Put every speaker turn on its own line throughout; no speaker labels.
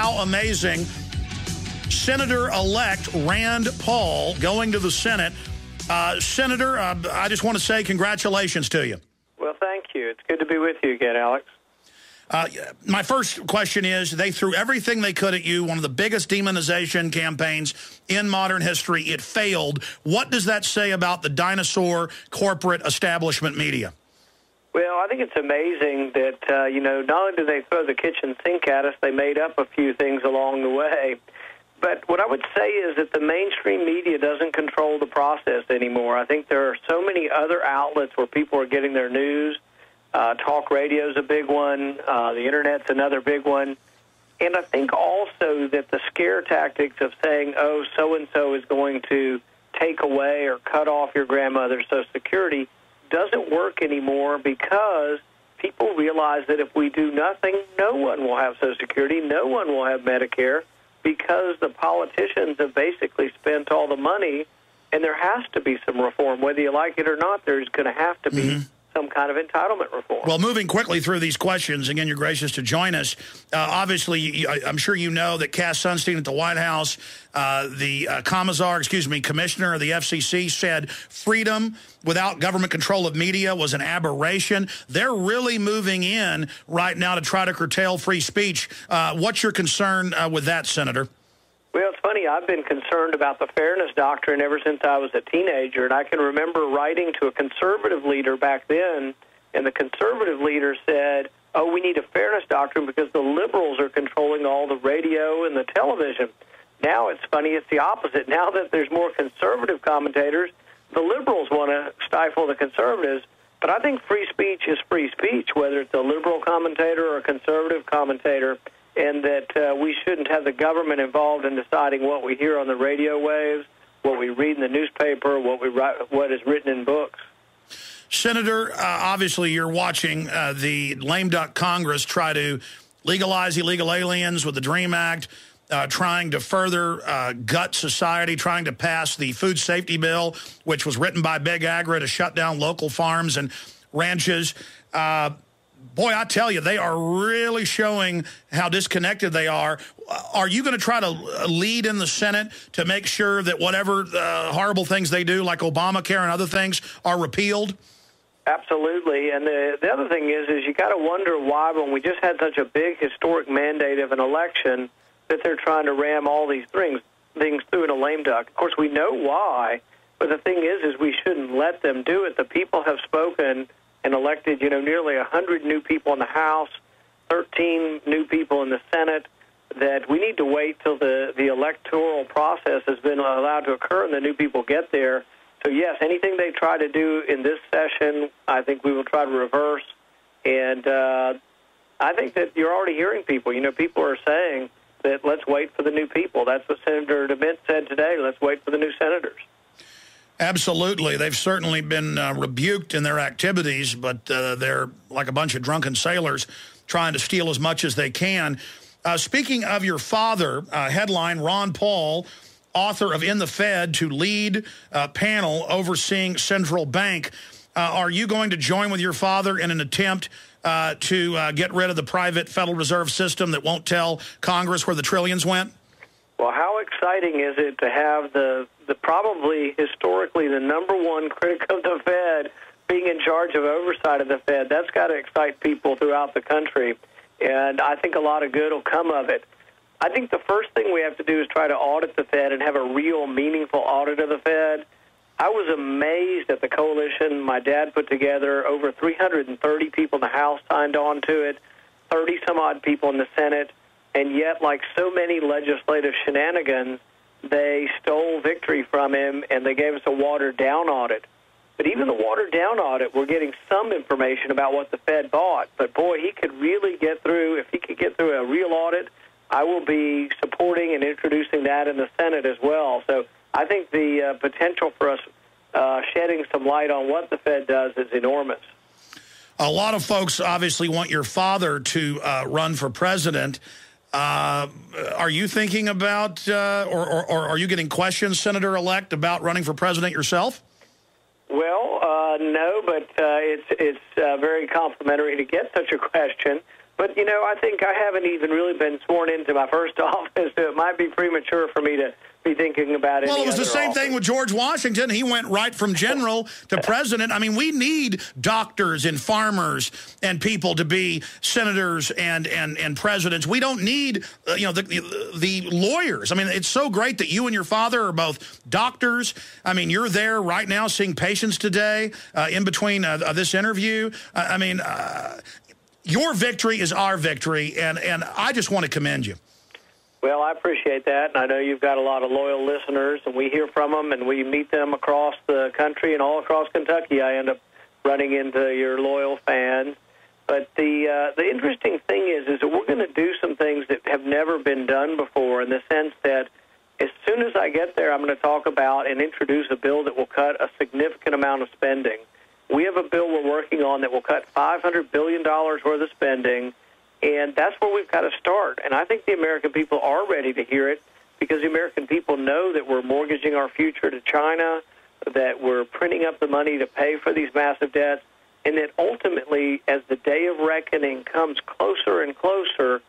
how amazing. Senator-elect Rand Paul going to the Senate. Senator, I just want to say congratulations to you.
Well, thank you. It's good to be with you again, Alex.
My first question is, they threw everything they could at you, one of the biggest demonization campaigns in modern history. It failed. What does that say about the dinosaur corporate establishment media?
Well, I think it's amazing that, not only did they throw the kitchen sink at us, they made up a few things along the way. But what I would say is that the mainstream media doesn't control the process anymore. I think there are so many other outlets where people are getting their news. Talk radio is a big one. The Internet's another big one. And I think also that the scare tactics of saying, oh, so-and-so is going to take away or cut off your grandmother's Social Security doesn't work anymore, because people realize that if we do nothing, no one will have Social Security, no one will have Medicare, because the politicians have basically spent all the money, and there has to be some reform. Whether you like it or not, there's going to have to be some kind of entitlement reform.
Well, moving quickly through these questions, again, you're gracious to join us. Obviously, I'm sure you know that Cass Sunstein at the White House, the commissioner of the FCC, said freedom without government control of media was an aberration. They're really moving in right now to try to curtail free speech. What's your concern with that, Senator?
Well, it's funny. I've been concerned about the fairness doctrine ever since I was a teenager, and I can remember writing to a conservative leader back then, and the conservative leader said, oh, we need a fairness doctrine because the liberals are controlling all the radio and the television. Now it's funny, it's the opposite. Now that there's more conservative commentators, the liberals want to stifle the conservatives. But I think free speech is free speech, whether it's a liberal commentator or a conservative commentator, and that we shouldn't have the government involved in deciding what we hear on the radio waves, what we read in the newspaper, what is written in books.
Senator, obviously you're watching the lame duck Congress try to legalize illegal aliens with the DREAM Act, trying to further gut society, trying to pass the food safety bill, which was written by Big Agra to shut down local farms and ranches. Boy, I tell you, they are really showing how disconnected they are. Are you going to try to lead in the Senate to make sure that whatever horrible things they do, like Obamacare and other things, are repealed?
Absolutely. And the other thing is you got to wonder why, when we just had such a big historic mandate of an election, that they're trying to ram all these things through in a lame duck. Of course, we know why, but the thing is we shouldn't let them do it. The people have spoken and elected, nearly 100 new people in the House, 13 new people in the Senate, that we need to wait till the electoral process has been allowed to occur and the new people get there. So, yes, anything they try to do in this session, I think we will try to reverse. And I think that you're already hearing people. People are saying that let's wait for the new people. That's what Senator DeMint said today. Let's wait for the new senators.
Absolutely. They've certainly been rebuked in their activities, but they're like a bunch of drunken sailors trying to steal as much as they can. Speaking of your father, headline, Ron Paul, author of In the Fed, to lead panel overseeing central bank. Are you going to join with your father in an attempt to get rid of the private Federal Reserve System that won't tell Congress where the trillions went?
Well, how exciting is it to have the probably historically the number one critic of the Fed being in charge of oversight of the Fed? That's got to excite people throughout the country, and I think a lot of good will come of it. I think the first thing we have to do is try to audit the Fed and have a real, meaningful audit of the Fed. I was amazed at the coalition my dad put together. Over 330 people in the House signed on to it, 30-some-odd people in the Senate, and yet, like so many legislative shenanigans, they stole victory from him, and they gave us a watered-down audit. But even the watered-down audit, we're getting some information about what the Fed bought. But, boy, he could really get through. If he could get through a real audit, I will be supporting and introducing that in the Senate as well. So I think the potential for us shedding some light on what the Fed does is enormous.
A lot of folks obviously want your father to run for president. Are you thinking about, or are you getting questions, Senator-elect, about running for president yourself?
Well, no, but it's very complimentary to get such a question. But, you know, I think I haven't even really been sworn into my first office, so it might be premature for me to be thinking about it.
Well, it was the same thing with George Washington. He went right from general to president. I mean, we need doctors and farmers and people to be senators and presidents. We don't need, the lawyers. I mean, it's so great that you and your father are both doctors. I mean, you're there right now seeing patients today in between this interview. Your victory is our victory, and I just want to commend you.
Well, I appreciate that, and I know you've got a lot of loyal listeners, and we hear from them, and we meet them across the country and all across Kentucky. I end up running into your loyal fans. But the interesting thing is that we're going to do some things that have never been done before, in the sense that as soon as I get there, I'm going to talk about and introduce a bill that will cut a significant amount of spending. We have a bill we're working on that will cut $500 billion worth of spending, and that's where we've got to start. And I think the American people are ready to hear it, because the American people know that we're mortgaging our future to China, that we're printing up the money to pay for these massive debts, and that ultimately, as the day of reckoning comes closer and closer,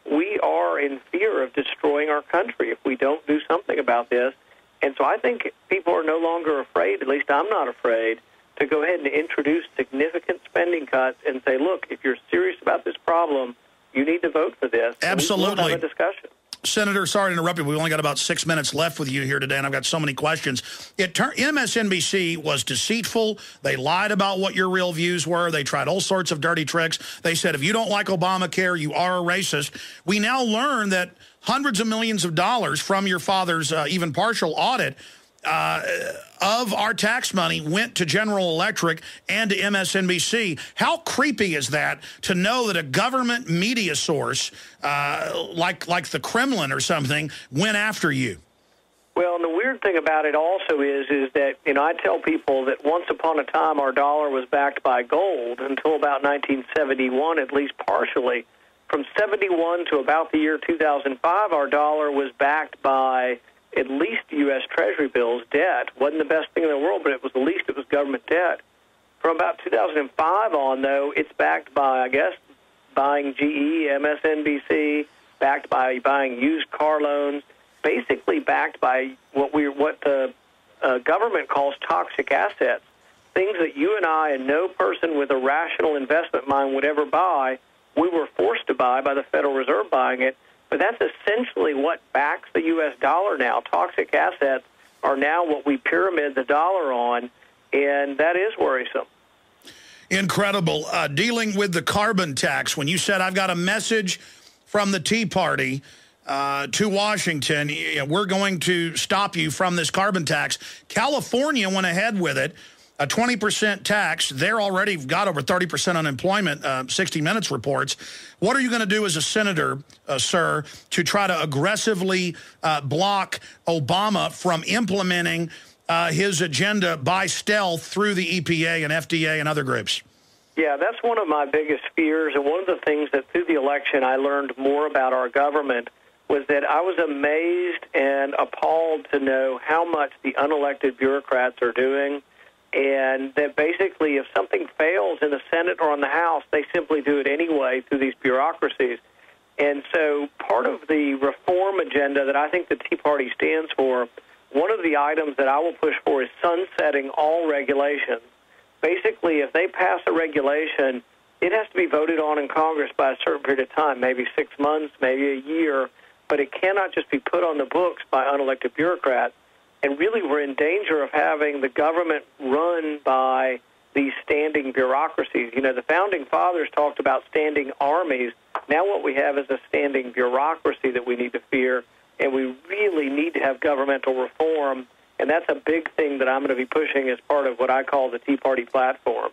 we are in fear of destroying our country if we don't do something about this. And so I think people are no longer afraid, at least I'm not afraid, to go ahead and introduce significant spending cuts and say, look, if you're serious about this problem, you need to vote for this.
Absolutely.
We'll have a discussion.
Senator, sorry to interrupt you. We've only got about 6 minutes left with you here today, and I've got so many questions. MSNBC was deceitful. They lied about what your real views were. They tried all sorts of dirty tricks. They said, if you don't like Obamacare, you are a racist. We now learn that hundreds of millions of dollars from your father's even partial audit of our tax money went to General Electric and to MSNBC. How creepy is that, to know that a government media source like the Kremlin or something went after you?
Well, and the weird thing about it also is that, I tell people that once upon a time our dollar was backed by gold until about 1971, at least partially. From 71 to about the year 2005, our dollar was backed by at least U.S. Treasury bills, debt. Wasn't the best thing in the world, but it was at least it was government debt. From about 2005 on, though, it's backed by, I guess, buying GE, MSNBC, backed by buying used car loans, basically backed by what the government calls toxic assets, things that you and I and no person with a rational investment mind would ever buy. We were forced to buy by the Federal Reserve buying it. But that's essentially what backs the U.S. dollar now. Toxic assets are now what we pyramid the dollar on, and that is worrisome.
Incredible. Dealing with the carbon tax, when you said, I've got a message from the Tea Party to Washington, we're going to stop you from this carbon tax. California went ahead with it. A 20% tax. They're already got over 30% unemployment, 60 Minutes reports. What are you going to do as a senator, sir, to try to aggressively block Obama from implementing his agenda by stealth through the EPA and FDA and other groups?
Yeah, that's one of my biggest fears, and one of the things that through the election I learned more about our government was that I was amazed and appalled to know how much the unelected bureaucrats are doing. And that basically if something fails in the Senate or in the House, they simply do it anyway through these bureaucracies. And so part of the reform agenda that I think the Tea Party stands for, one of the items that I will push for is sunsetting all regulations. Basically, if they pass a regulation, it has to be voted on in Congress by a certain period of time, maybe 6 months, maybe a year, but it cannot just be put on the books by unelected bureaucrats. And really, we're in danger of having the government run by these standing bureaucracies. The Founding Fathers talked about standing armies. Now what we have is a standing bureaucracy that we need to fear, and we really need to have governmental reform. And that's a big thing that I'm going to be pushing as part of what I call the Tea Party platform.